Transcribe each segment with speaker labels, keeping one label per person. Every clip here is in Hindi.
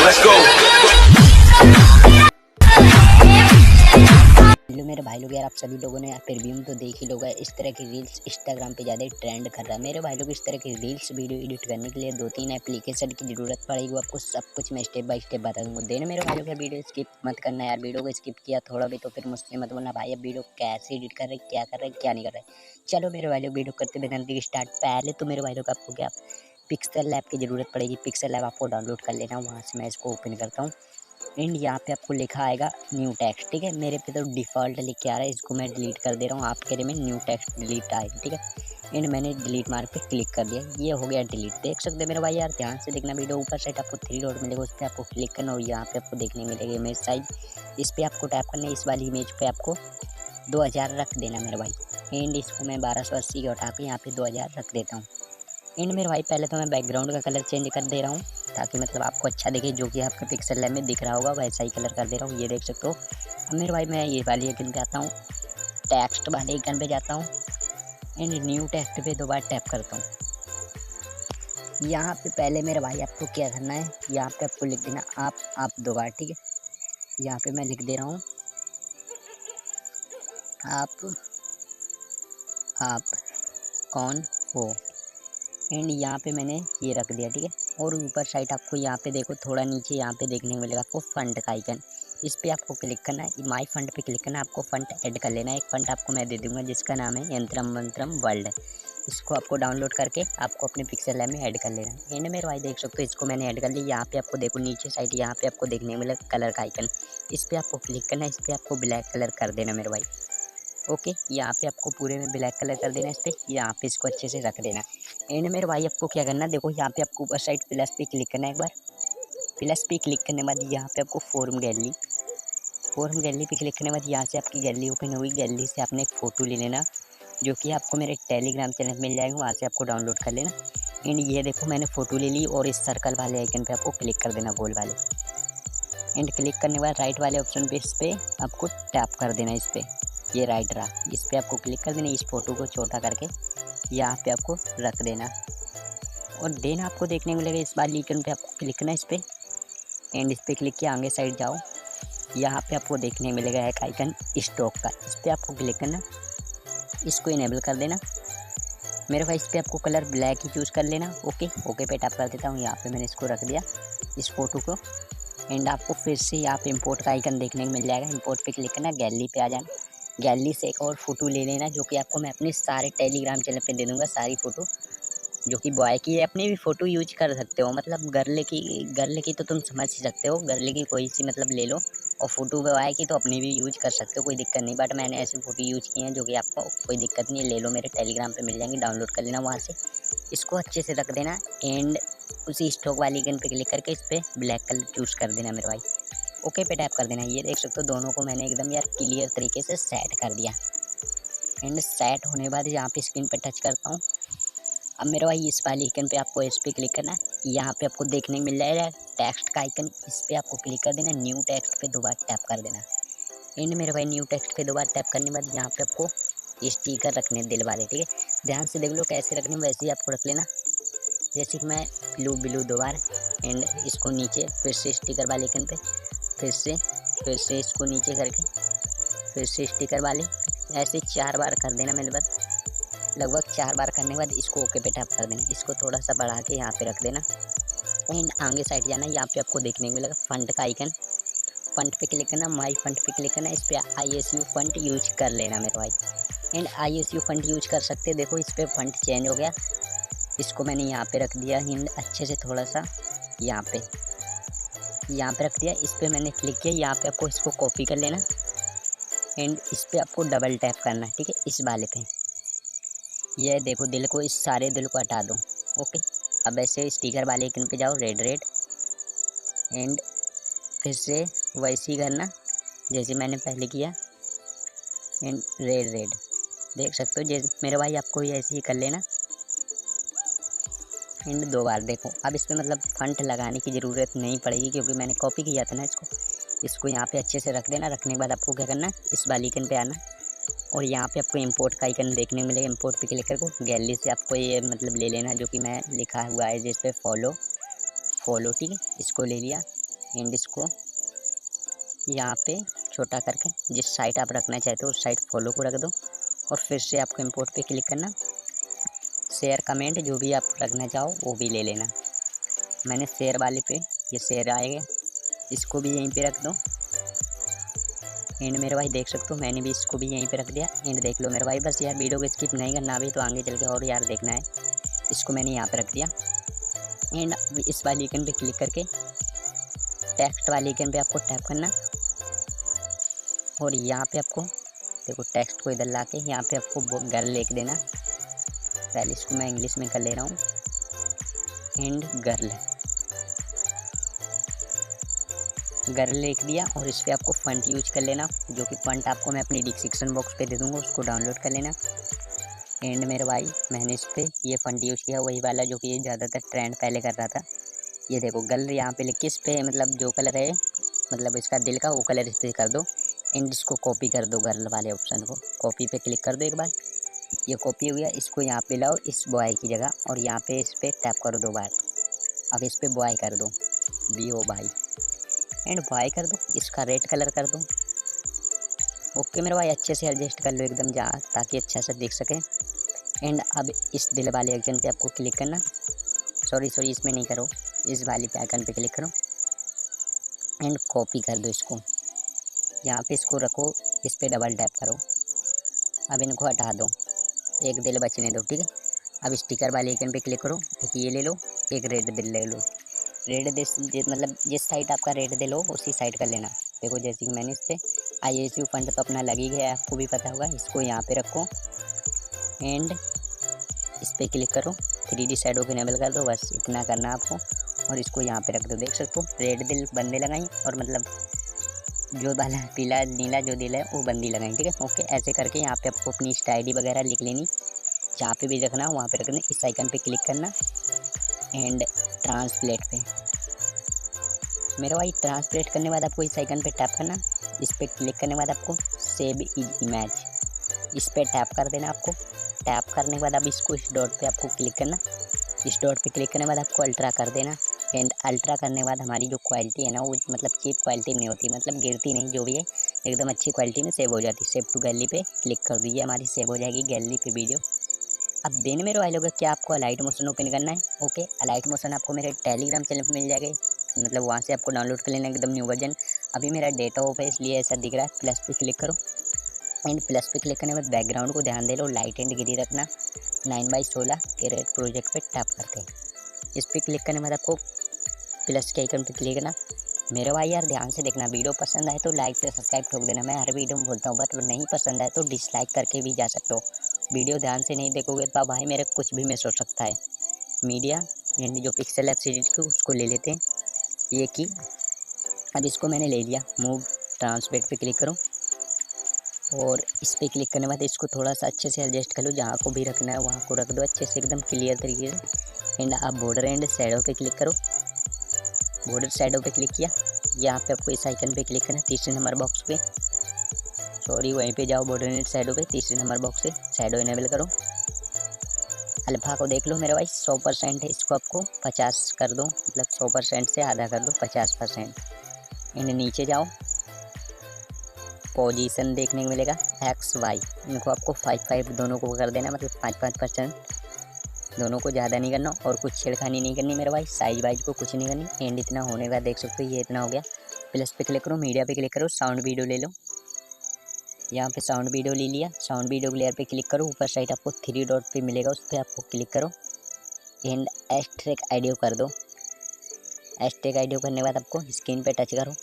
Speaker 1: let's go.
Speaker 2: हेलो मेरे भाई लोग यार, आप सभी लोगों ने यार रिव्यू तो देख ही लोगा। इस तरह की रील्स इंस्टाग्राम पे ज़्यादा ट्रेंड कर रहा है। मेरे भाई लोग इस तरह की रील्स वीडियो एडिट करने के लिए 2-3 एप्लीकेशन की ज़रूरत पड़ेगी। वो आपको सब कुछ मैं स्टेप बाय स्टेप बता दूँगा। देना मेरे भाई लोग यार, वीडियो स्किप मत करना यार। वीडियो को स्किप किया थोड़ा भी तो फिर मुझसे मत बोलना भाई अब वीडियो कैसे एडिट कर रहे, क्या कर रहे, क्या नहीं कर रहे। चलो मेरे भाई लोग वीडियो करते बिना देरी स्टार्ट। पहले तो मेरे भाई लोग आपको क्या पिक्सल लैब की ज़रूरत पड़ेगी। पिक्सल लैब आपको डाउनलोड कर लेना। वहाँ से मैं इसको ओपन करता हूँ एंड यहाँ पे आपको लिखा आएगा न्यू टेक्स्ट। ठीक है, मेरे पे तो डिफ़ॉल्ट लिख के आ रहा है, इसको मैं डिलीट कर दे रहा हूँ। आपके लिए में न्यू टेक्स्ट डिलीट आएगा। ठीक है, एंड मैंने डिलीट मार्क पे क्लिक कर दिया, ये हो गया डिलीट। देख सकते हैं मेरे भाई यार, ध्यान से देखना वीडियो। ऊपर साइड आपको 3 डॉट मिलेगा, उस पर आपको क्लिक करना और यहाँ पे आपको देखने मिलेगा इमेज साइज। इस पर आपको टैप करना है। इस वाली इमेज पे आपको 2000 रख देना मेरे भाई। एंड इसको मैं 1280 के हटा के यहाँ पे 2000 रख देता हूँ। एंड मेरे भाई पहले तो मैं बैकग्राउंड का कलर चेंज कर दे रहा हूँ ताकि मतलब आपको अच्छा दिखे, जो कि आपके पिक्सल लैब में दिख रहा होगा वैसा ही कलर कर दे रहा हूँ। ये देख सकते हो। अब मेरे भाई मैं ये वाली आइकन पे आता हूँ, टेक्स्ट वाले आइकन पे जाता हूँ एंड न्यू टेक्स्ट पे 2 बार टैप करता हूँ। यहाँ पे पहले मेरे भाई आपको क्या करना है, यहाँ पे आपको लिख देना आप 2 बार। ठीक है, यहाँ पे मैं लिख दे रहा हूँ आप कौन हो। एंड यहाँ पे मैंने ये रख दिया। ठीक है, और ऊपर साइड आपको यहाँ पे देखो, थोड़ा नीचे यहाँ पे देखने को मिलेगा आपको फंड का आइकन। इस पे आपको क्लिक करना है, माई फंड पे क्लिक करना है। आपको फंड ऐड कर लेना है। एक फंड आपको मैं दे दूंगा जिसका नाम है यंत्रम मंत्रम वर्ल्ड। इसको आपको डाउनलोड करके आपको अपने पिक्सल लैब में ऐड कर लेना है। एंड मेरे भाई देख सकते हो, इसको मैंने ऐड कर लिया। यहाँ पे आपको देखो नीचे साइड यहाँ पे आपको देखने को मिलेगा कलर का आइकन। इस पर आपको क्लिक करना है। इस पर आपको ब्लैक कलर कर देना मेरे भाई। ओके, यहाँ पे आपको पूरे में ब्लैक कलर कर देना। इस पर यहाँ पे इसको अच्छे से रख देना। एंड मेरे भाई आपको क्या करना है, देखो यहाँ पे आपको ऊपर साइड प्लस पे क्लिक करना है। एक बार प्लस पे क्लिक करने के बाद यहाँ पे आपको फॉर्म गैलरी पे क्लिक करने के बाद यहाँ से आपकी गैलरी ओपन होगी। गैलरी से आपने एक फ़ोटो ले लेना, जो कि आपको मेरे टेलीग्राम चैनल मिल जाएगा, वहाँ से आपको डाउनलोड कर लेना। एंड ये देखो मैंने फ़ोटो ले ली और इस सर्कल वाले आइकन पे आपको क्लिक कर देना, गोल वाले। एंड क्लिक करने के बाद राइट वाले ऑप्शन पे इस पर आपको टैप कर देना। इस पर ये राइट रहा, इस पर आपको क्लिक कर देना। इस फोटो को छोटा करके यहाँ पे आपको रख देना और देन आपको देखने को मिलेगा इस वाली आइकन पे आपको क्लिक करना। इस पर एंड इस पर क्लिक किया, आगे साइड जाओ। यहाँ पे आपको देखने मिलेगा एक आइकन स्टॉक का, इस पर आपको क्लिक करना, इसको इनेबल कर देना मेरे भाई। इस पर आपको कलर ब्लैक ही चूज़ कर लेना। ओके पे टैप कर देता हूँ। यहाँ पे मैंने इसको रख दिया इस फोटो को। एंड आपको फिर से यहाँ पे इंपोर्ट का आइकन देखने को मिल जाएगा। इंपोर्ट पे क्लिक करना, गैलरी पे आ जाना। गैलरी से एक और फ़ोटो ले लेना, जो कि आपको मैं अपने सारे टेलीग्राम चैनल पे दे दूँगा। सारी फ़ोटो जो कि बॉय की है, अपनी भी फ़ोटो यूज कर सकते हो। मतलब गर्ल की तो तुम समझ ही सकते हो, गर्ल की कोई सी मतलब ले लो। और फ़ोटो बॉय की तो अपनी भी यूज कर सकते हो, कोई दिक्कत नहीं। बट मैंने ऐसी फ़ोटो यूज की हैं जो कि आपको कोई दिक्कत नहीं है, ले लो, मेरे टेलीग्राम पे मिल जाएंगी, डाउनलोड कर लेना वहाँ से। इसको अच्छे से रख देना एंड उसी स्टॉक वाली आइकन पे क्लिक करके इस पर ब्लैक कलर चूज़ कर देना मेरे भाई। ओके पे टैप कर देना। ये देख सकते हो दोनों को मैंने एकदम यार क्लियर तरीके से सेट कर दिया। एंड सेट होने के बाद यहाँ पे स्क्रीन पे टच करता हूँ। अब मेरे भाई इस वाले आइकन पे आपको इस पर क्लिक करना है। यहाँ पे आपको देखने को मिल जाएगा टेक्स्ट का आइकन, इस पर आपको क्लिक कर देना। न्यू टेक्स्ट पे 2 बार टैप कर देना। एंड मेरे भाई न्यू टेक्स्ट पे 2 बार टैप करने के बाद यहाँ पे आपको स्टिकर रखने दिल वाले। ठीक है, ध्यान से देख लो कैसे रखने, वैसे ही आपको रख लेना। जैसे कि मैं ब्लू 2 बार एंड इसको नीचे फिर से स्टिकर वाले आइकन पे फिर से इसको नीचे करके फिर से स्टिकर वाले, ऐसे 4 बार कर देना मेरे पास। लगभग 4 बार करने के बाद इसको ओके पे टैप कर देना। इसको थोड़ा सा बढ़ा के यहाँ पे रख देना एंड आगे साइड जाना। यहाँ पे आपको देखने को मिलेगा फंड का आइकन, फंड पे क्लिक करना, माई फंड पे क्लिक करना। इस पर ISU फंड यूज कर लेना मेरे भाई। एंड ISU फंड यूज कर सकते हैं। देखो इस पर फंड चेंज हो गया, इसको मैंने यहाँ पे रख दिया एंड अच्छे से थोड़ा सा यहाँ पे रख दिया। इस पर मैंने क्लिक किया, यहाँ पे आपको इसको कॉपी कर लेना एंड इस पर आपको डबल टैप करना है। ठीक है, इस वाले पे ये देखो दिल को, इस सारे दिल को हटा दो। ओके, अब ऐसे स्टिकर वाले आइकन पे जाओ, रेड एंड फिर से वैसे ही करना जैसे मैंने पहले किया एंड रेड देख सकते हो। जैसे मेरे भाई आपको भी ऐसे ही कर लेना एंड 2 बार। देखो अब इस पर मतलब फंट लगाने की ज़रूरत नहीं पड़ेगी क्योंकि मैंने कॉपी किया था ना इसको यहाँ पे अच्छे से रख देना। रखने के बाद आपको क्या करना है, इस वाली आइकन पे आना और यहाँ पे आपको इंपोर्ट का आइकन देखने को मिलेगा। इंपोर्ट पे क्लिक करके गैलरी से आपको ये मतलब ले लेना, जो कि मैं लिखा हुआ है जिस पे फॉलो। ठीक है, इसको ले लिया एंड इसको यहाँ पे छोटा करके जिस साइड आप रखना चाहते हो उस साइड फॉलो को रख दो और फिर से आपको इंपोर्ट पे क्लिक करना। शेयर कमेंट जो भी आप रखना चाहो वो भी ले लेना। मैंने शेयर वाले पे ये शेयर आएगा, इसको भी यहीं पे रख दो। एंड मेरे भाई देख सकते हो मैंने भी इसको भी यहीं पे रख दिया। एंड देख लो मेरे भाई, बस यार वीडियो को स्किप नहीं करना भी तो आगे चल के और यार देखना है। इसको मैंने यहाँ पे रख दिया। एंड इस वाले आइकन पे क्लिक करके टेक्स्ट वाले आइकन पे आपको टैप करना और यहाँ पे आपको देखो टेक्स्ट को इधर ला के यहाँ पे आपको गर्ल लिख देना। पहले इसको मैं इंग्लिश में कर ले रहा हूँ। एंड गर्ल लिख दिया और इस पर आपको फंट यूज कर लेना, जो कि फंट आपको मैं अपनी डिस्क्रिप्शन बॉक्स पे दे दूँगा, उसको डाउनलोड कर लेना। एंड मेरे भाई मैंने इस पर ये फंट यूज किया वही वाला जो कि ये ज़्यादातर ट्रेंड पहले कर रहा था। ये देखो गर्ल यहाँ पे लिख के इस पर मतलब जो कलर है मतलब इसका दिल का वो कलर इस पर कर दो। एंड इसको कॉपी कर दो, गर्ल वाले ऑप्शन को कॉपी पे क्लिक कर दो एक बार। ये कॉपी हो गया, इसको यहाँ पे लाओ इस बॉय की जगह और यहाँ पे इस पर टैप करो 2 बार। अब इस पर बॉय कर दो, BO बाई। एंड बॉय कर दो, इसका रेड कलर कर दो। ओके मेरे भाई अच्छे से एडजस्ट कर लो एकदम जहाँ ताकि अच्छा से दिख सके। एंड अब इस दिल वाले आइकन पे आपको क्लिक करना। सॉरी इसमें नहीं करो, इस वाले पे आइकन पे क्लिक करो एंड कॉपी कर दो इसको। यहाँ पे इसको रखो, इस पर डबल टैप करो। अब इनको हटा दो, एक दिल बचने दो, ठीक है। अब स्टिकर वाले आइकन पे क्लिक करो, एक ये ले लो, एक रेड दिल ले लो। रेड दिल मतलब जिस साइड आपका रेड दिल हो उसी साइड कर लेना। देखो जैसे कि मैंने इस पर ISU फंड तो अपना लग ही गया, आपको भी पता होगा। इसको यहाँ पे रखो एंड इस पर क्लिक करो, 3D शैडो को इनेबल कर दो, बस इतना करना आपको। और इसको यहाँ पे रख दो, देख सकते हो रेड दिल बंदे लगाई और मतलब जो वाला पीला नीला जो दिल है वो बंदी लगाई, ठीक है। ओके ऐसे करके यहाँ पे आपको अपनी ID वगैरह लिख लेनी, जहाँ पे भी रखना वहाँ पे रखना। इस आइकन पे क्लिक करना एंड ट्रांसलेट पे मेरे भाई ट्रांसलेट करने के बाद आपको इस आइकन पे टैप करना। इस पर क्लिक करने के बाद आपको सेव इमेज इस पर टैप कर देना। आपको टैप करने के बाद अब इसको इस डॉट पे आपको क्लिक करना। इस डॉट पे क्लिक करने के बाद आपको अल्ट्रा कर देना। एंड अल्ट्रा करने के बाद हमारी जो क्वालिटी है ना वो मतलब चीप क्वालिटी में नहीं होती, मतलब गिरती नहीं, जो भी है एकदम अच्छी क्वालिटी में सेव हो जाती है। सेव टू गैलरी पे क्लिक कर दीजिए, हमारी सेव हो जाएगी गैलरी पे वीडियो। अब देन मेरे भाई लोग क्या आपको अलाइट मोशन ओपन करना है। ओके अलाइट मोशन आपको मेरे टेलीग्राम चैनल पर मिल जाएगा, मतलब वहाँ से आपको डाउनलोड कर लेना एकदम न्यू वर्जन। अभी मेरा डेटा ऑफ है इसलिए ऐसा दिख रहा है। प्लस पे क्लिक करो एंड प्लस पे क्लिक करने के बाद बैकग्राउंड को ध्यान दे लो, लाइट एंड गिरी रखना। 9/16 के रेड प्रोजेक्ट पे टैप करके इस पर क्लिक करने के बाद आपको प्लस के आइकन पे क्लिक करना। मेरे भाई यार ध्यान से देखना, वीडियो पसंद आए तो लाइक से सब्सक्राइब ठोक देना। मैं हर वीडियो में बोलता हूँ, बट नहीं पसंद आए तो डिसलाइक करके भी जा सकते हो। वीडियो ध्यान से नहीं देखोगे तो भाई मेरे कुछ भी मिस हो सकता है। मीडिया यानी जो पिक्सल एफसीडी को उसको ले लेते हैं, ये की अब इसको मैंने ले लिया। मूव ट्रांसलेट पे क्लिक करो और इस पर क्लिक करने के बाद इसको थोड़ा सा अच्छे से एडजस्ट कर लो, जहाँ को भी रखना है वहाँ को रख दो अच्छे से एकदम क्लियर तरीके से। एंड आप बॉर्डर एंड शैडो पे क्लिक करो। बॉर्डर शैडो पे क्लिक किया, यहाँ पे आपको इस आइकन पे क्लिक करना, तीसरे नंबर बॉक्स पे, सॉरी वहीं पे जाओ बॉर्डर एंड शैडो पे, तीसरे नंबर बॉक्स से शैडो इनेबल करो। अल्फा को देख लो मेरे भाई 100% है, इसको आपको 50 कर दो, मतलब 100% से आधा कर दो 50%। एंड नीचे जाओ, पोजीशन देखने को मिलेगा XY, इनको आपको 5-5 दोनों को कर देना, मतलब 5-5% दोनों को, ज़्यादा नहीं करना और कुछ छेड़खानी नहीं करनी मेरे भाई। साइज वाइज को कुछ नहीं करनी। एंड इतना होने का देख सकते हो, ये इतना हो गया। प्लस पे क्लिक करो, मीडिया पे क्लिक करो, साउंड वीडियो ले लो। यहाँ पे साउंड वीडियो ले लिया। साउंड वीडियो लेयर पे क्लिक करो, ऊपर साइड आपको 3 डॉट पे मिलेगा, उस पर आपको क्लिक करो एंड एक्सट्रैक्ट ऑडियो कर दो। एक्सट्रैक्ट ऑडियो करने के बाद आपको स्क्रीन पे टच करो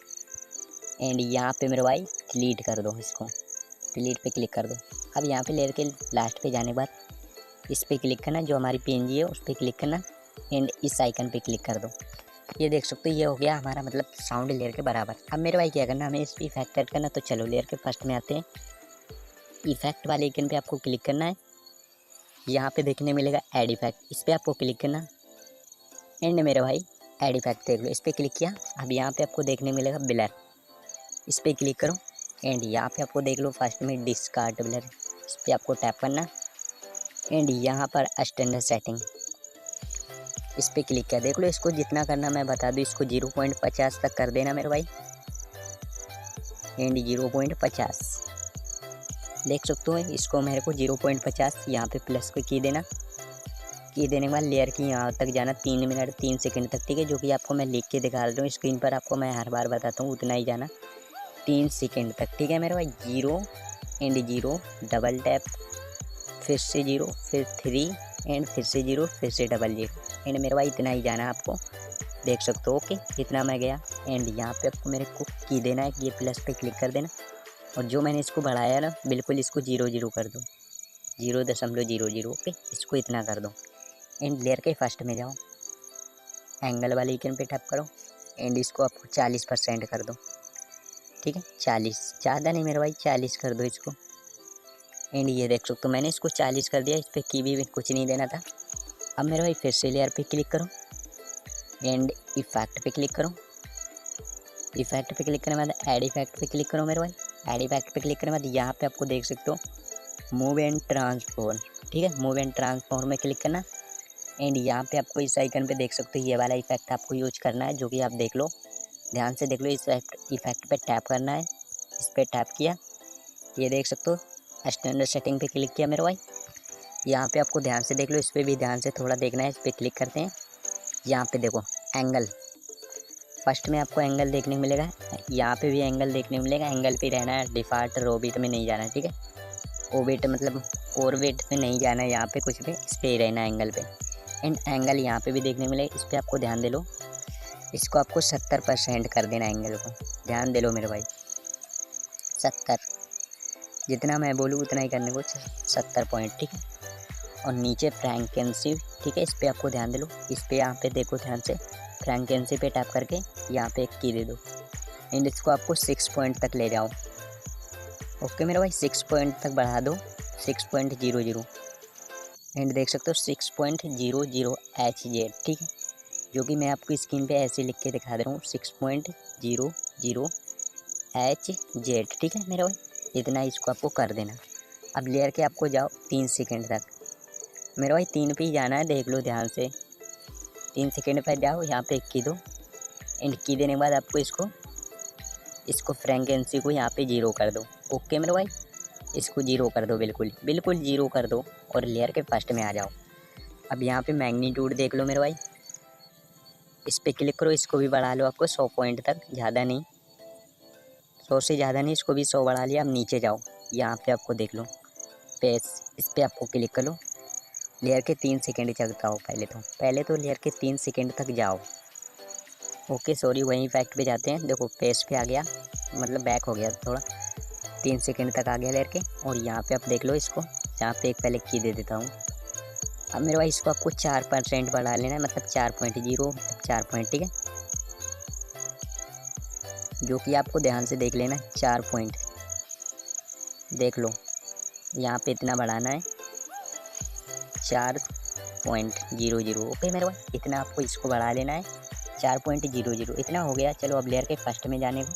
Speaker 2: एंड यहाँ पे मेरे भाई डिलीट कर दो, इसको डिलीट पे क्लिक कर दो। अब यहाँ पे लेयर के लास्ट पे जाने के बाद इस पर क्लिक करना, जो हमारी PNG है उस पर क्लिक करना एंड इस आइकन पे क्लिक कर दो। ये देख सकते हो ये हो गया हमारा मतलब साउंड लेयर के बराबर। अब मेरे भाई क्या करना, हमें इस पर इफेक्ट ऐड करना, तो चलो लेयर के फर्स्ट में आते हैं। इफेक्ट वाले आइकन पे आपको क्लिक करना है, यहाँ पे देखने मिलेगा ऐड इफेक्ट, इस पर आपको क्लिक करना एंड मेरे भाई ऐड इफेक्ट देख लो, इस पर क्लिक किया। अब यहाँ पे आपको देखने मिलेगा ब्लर, इस पर क्लिक करो एंड यहाँ पे आपको देख लो फर्स्ट में डिस्कार्ड ब्लर, इस पर आपको टैप करना एंड यहाँ पर स्टैंडर्ड सेटिंग इस पर क्लिक किया, देख लो इसको जितना करना मैं बता दूँ, इसको 0.50 तक कर देना मेरे भाई, एंड 0.50 देख सकते हो। इसको मेरे को 0.50 यहाँ पे प्लस को की देना, की देने के बाद लेयर की यहाँ तक जाना 3 मिनट 3 सेकंड तक, ठीक है, जो कि आपको मैं लिख के दिखा रहा हूँ स्क्रीन पर, आपको मैं हर बार बताता हूँ उतना ही जाना 3 सेकंड तक, ठीक है मेरे भाई। 0 एंड 0 डबल टैप, फिर से 0, फिर 3 एंड फिर से 0, फिर से डबल 0 एंड मेरे भाई इतना ही जाना आपको, देख सकते हो। ओके, इतना मैं गया एंड यहाँ पे आपको मेरे को की देना है कि ये प्लस पे क्लिक कर देना, और जो मैंने इसको बढ़ाया ना बिल्कुल इसको 0 कर दो, 0.00। ओके, इसको इतना कर दो एंड लेयर के फर्स्ट में जाओ, एंगल वाले आइकन पे टैप करो एंड इसको आपको 40% कर दो, ठीक है, 40, ज़्यादा नहीं मेरे भाई, 40 कर दो इसको एंड ये देख सकते हो मैंने इसको 40 कर दिया। इस पर की भी कुछ नहीं देना था। अब मेरे भाई फिर से लेयर पे क्लिक करो एंड इफेक्ट पे क्लिक करो, इफेक्ट पे क्लिक करने के बाद ऐड इफेक्ट पे क्लिक करो मेरे भाई। ऐड इफेक्ट पे क्लिक करने के बाद यहाँ पे आपको देख सकते हो मूव एंड ट्रांसफॉर्म, ठीक है, मूव एंड ट्रांसफॉर्म में क्लिक करना एंड यहाँ पे आपको इस आइकन पे देख सकते हो ये वाला इफेक्ट आपको यूज करना है, जो कि आप देख लो, ध्यान से देख लो। इस इफेक्ट पे टैप करना है, इस पर टैप किया, ये देख सकते हो स्टैंडर्ड सेटिंग पे क्लिक किया मेरे भाई। यहाँ पे आपको ध्यान से देख लो, इस पर भी ध्यान से थोड़ा देखना है। इस पर क्लिक करते हैं, यहाँ पे देखो एंगल, फर्स्ट में आपको एंगल देखने को मिलेगा, यहाँ पे भी एंगल देखने को मिलेगा। एंगल पे रहना है, डिफ़ॉल्ट रोबिट में नहीं जाना, ठीक है, ओबिट मतलब ऑर्बिट में नहीं जाना है, यहाँ पे कुछ भी इस पर ही रहना है एंगल पे। एंड एंगल यहाँ पे भी देखने को मिलेगा, इस पर आपको ध्यान दे लो, इसको आपको 70% कर देना एंगल को, ध्यान दे लो मेरे भाई, 70, जितना मैं बोलूँ उतना ही करने को, 70 पॉइंट, ठीक है। और नीचे फ्रैंकेंसी, ठीक है, इस पर आपको ध्यान दे लो, इस पर यहाँ पे देखो ध्यान से, फ्रैंकेंसी पे टैप करके यहाँ पे एक की दे दो एंड इसको आपको 6 पॉइंट तक ले जाओ। ओके मेरे भाई, 6 पॉइंट तक बढ़ा दो, 6.00 एंड देख सकते हो 6.00 HZ, ठीक है, जो कि मैं आपको स्क्रीन पे ऐसे लिख के दिखा दे रहा हूँ, 6.00 HZ, ठीक है मेरे भाई, इतना इसको आपको कर देना। अब लेयर के आपको जाओ 3 सेकंड तक, मेरे भाई 3 पे ही जाना है, देख लो ध्यान से, 3 सेकंड पर जाओ, यहाँ पे की दो एंड की देने के बाद आपको इसको फ्रैंकेंसी को यहाँ पे 0 कर दो। ओके मेरे भाई, इसको 0 कर दो, बिल्कुल 0 कर दो और लेयर के फर्स्ट में आ जाओ। अब यहाँ पे मैग्नीट्यूड देख लो मेरे भाई, इस पर क्लिक करो, इसको भी बढ़ा लो आपको 100 पॉइंट तक, ज़्यादा नहीं, 100 से ज़्यादा नहीं, इसको भी 100 बढ़ा लिया। अब नीचे जाओ, यहाँ पे आपको देख लो पेज, इस पर आपको क्लिक कर लो, लेयर के 3 सेकंड तक जाओ, पहले तो लेयर के 3 सेकंड तक जाओ। ओके सॉरी, वहीं इफेक्ट पे जाते हैं, देखो पेज पे आ गया, मतलब बैक हो गया थोड़ा, 3 सेकंड तक आ गया लेयर के, और यहाँ पे आप देख लो इसको, यहाँ पे एक पहले की दे देता हूँ। अब मेरे भाई इसको आपको 4% बढ़ा लेना है, मतलब 4.0, मतलब 4 पॉइंट, ठीक है, जो कि आपको ध्यान से देख लेना, 4 पॉइंट देख लो, यहाँ पे इतना बढ़ाना है 4.00। ओके मेरे भाई, इतना आपको इसको बढ़ा लेना है, 4.00 इतना हो गया। चलो अब लेयर के फर्स्ट में जाने को,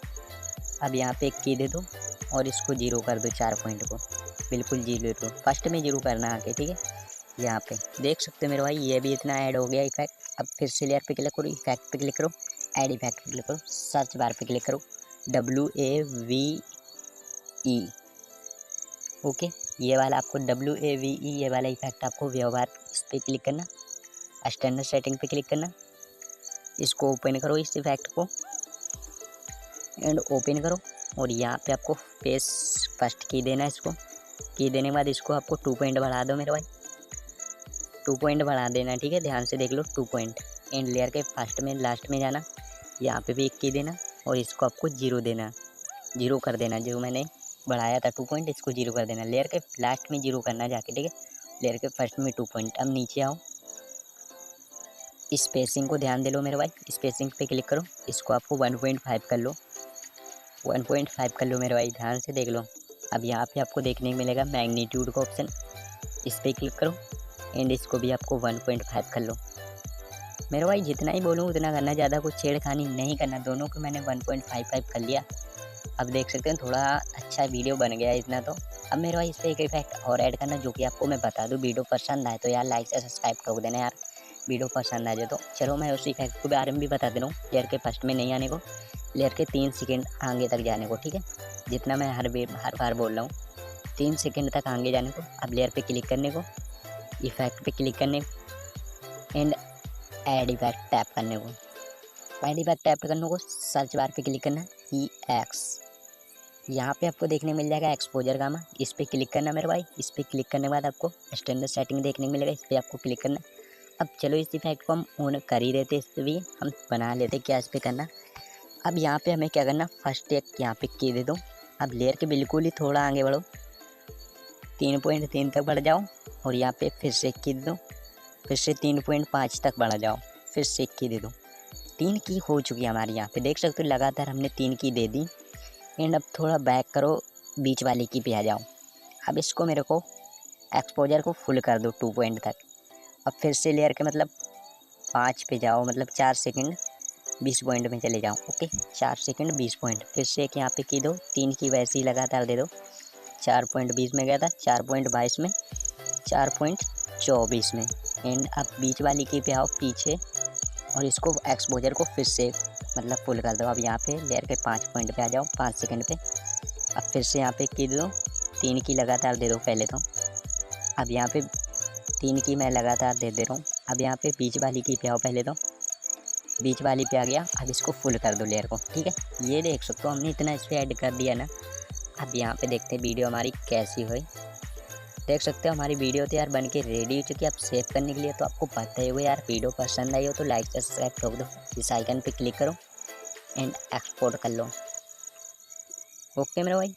Speaker 2: अब यहाँ पे एक की दे दो और इसको 0 कर दो, 4 पॉइंट को बिल्कुल 0, फर्स्ट में 0 करना आके, ठीक है, यहाँ पे देख सकते हो मेरे भाई, ये भी इतना ऐड हो गया इफेक्ट। अब फिर से लेयर पे क्लिक करो, इफेक्ट पे क्लिक करो, ऐड इफेक्ट पे क्लिक करो, सर्च बार पे क्लिक करो, WAVE, ओके, ये वाला आपको WAVE, ये वाला इफेक्ट आपको व्यवहार, इस पर क्लिक करना, स्टैंडर्ड सेटिंग पे क्लिक करना, इसको ओपन करो इस इफेक्ट को एंड ओपन करो, और यहाँ पे आपको फेस फर्स्ट की देना है, इसको की देने के बाद इसको आपको 2 पॉइंट बढ़ा दो मेरे भाई, 2 पॉइंट बढ़ा देना, ठीक है, ध्यान से देख लो 2 पॉइंट एंड लेयर के फर्स्ट में लास्ट में जाना, यहाँ पे भी एक की देना और इसको आपको 0 देना, 0 कर देना, जो मैंने बढ़ाया था 2 पॉइंट, इसको 0 कर देना, लेयर के लास्ट में 0 करना जाके, ठीक है, लेयर के फर्स्ट में 2 पॉइंट। अब नीचे आओ, स्पेसिंग को ध्यान दे लो मेरे भाई, स्पेसिंग पे क्लिक करो, इसको आपको 1.5 कर लो, 1.5 कर लो मेरे भाई, ध्यान से देख लो। अब यहाँ पे आपको देखने को मिलेगा मैग्नीट्यूड का ऑप्शन, इस पर क्लिक करो एंड इसको भी आपको 1.5 कर लो मेरे भाई, जितना ही बोलूँ उतना करना, ज़्यादा कुछ छेड़खानी नहीं करना, दोनों को मैंने 1.55 कर लिया। अब देख सकते हैं थोड़ा अच्छा वीडियो बन गया इतना तो। अब मेरे भाई इस पर एक इफेक्ट और ऐड करना, जो कि आपको मैं बता दूँ, वीडियो पसंद आए तो यार लाइक से सब्सक्राइब कर देना यार, वीडियो पसंद आ जाए तो। चलो मैं उसी इफेक्ट को बारे में भी बता दे रहा हूँ। लेयर के फर्स्ट में नहीं आने को, लेयर के 3 सेकंड आगे तक जाने को, ठीक है। जितना मैं हर बार बोल रहा हूँ, 3 सेकंड तक आगे जाने को। अब लेयर पे क्लिक करने को, इफेक्ट पे क्लिक करने को एंड ऐड इफेक्ट टैप करने को। ऐड इफेक्ट टैप करने को सर्च बार पे क्लिक करना EX। यहाँ पे आपको देखने मिल जाएगा एक्सपोजर गामा, इस पर क्लिक करना मेरे भाई। इस पर क्लिक करने के बाद आपको स्टैंडर्ड सेटिंग देखने को मिलेगा, इस पर आपको क्लिक करना। अब चलो इस इफेक्ट को हम ऑन कर ही देते, इस पर भी हम बना लेते क्या इस पर करना। अब यहाँ पे हमें क्या करना, फर्स्ट एक यहाँ पे की दे दो। अब लेयर के बिल्कुल ही थोड़ा आगे बढ़ो, 3.3 तक बढ़ जाओ और यहाँ पे फिर से की दे दो। फिर से 3.5 तक बढ़ जाओ, फिर से की दे दो। 3 की हो चुकी है हमारी, यहाँ पे देख सकते हो लगातार हमने 3 की दे दी। एंड अब थोड़ा बैक करो, बीच वाली की पे आ जाओ। अब इसको मेरे को एक्सपोजर को फुल कर दो 2 पॉइंट तक। अब फिर से लेयर के मतलब 5 पे जाओ, मतलब 4 सेकंड 20 पॉइंट में चले जाओ। Okay 4 second 20 point. फिर से एक यहाँ पे की दो, 3 की वैसे ही लगातार दे दो। 4.20 में गया था, 4.22 में, 4.24 में। एंड अब बीच वाली की पे आओ पीछे और इसको एक्सपोजर को फिर से मतलब फुल कर दो। अब यहाँ पे लेयर के 5 पॉइंट पे आ जाओ, 5 सेकंड पे। अब फिर से यहाँ पे की दो, 3 की लगातार दे दो पहले तो। अब यहाँ पे 3 की मैं लगातार दे रहा हूँ। अब यहाँ पे बीच वाली की पे आओ पहले तो, बीच वाली पे आ गया। अब इसको फुल कर दो लेयर को, ठीक है। ये देख सकते हो हमने इतना इस पर ऐड कर दिया ना। अब यहाँ पे देखते हैं वीडियो हमारी कैसी हुई। देख सकते हो हमारी वीडियो तो यार बन के रेडी हो चुकी है। अब सेव करने के लिए तो आपको पता ही होगा यार, वीडियो पसंद आई हो तो लाइक सब्सक्राइब ठोक दो, इस आइकन पे क्लिक करो एंड एक्सपोर्ट कर लो। ओके मेरे भाई।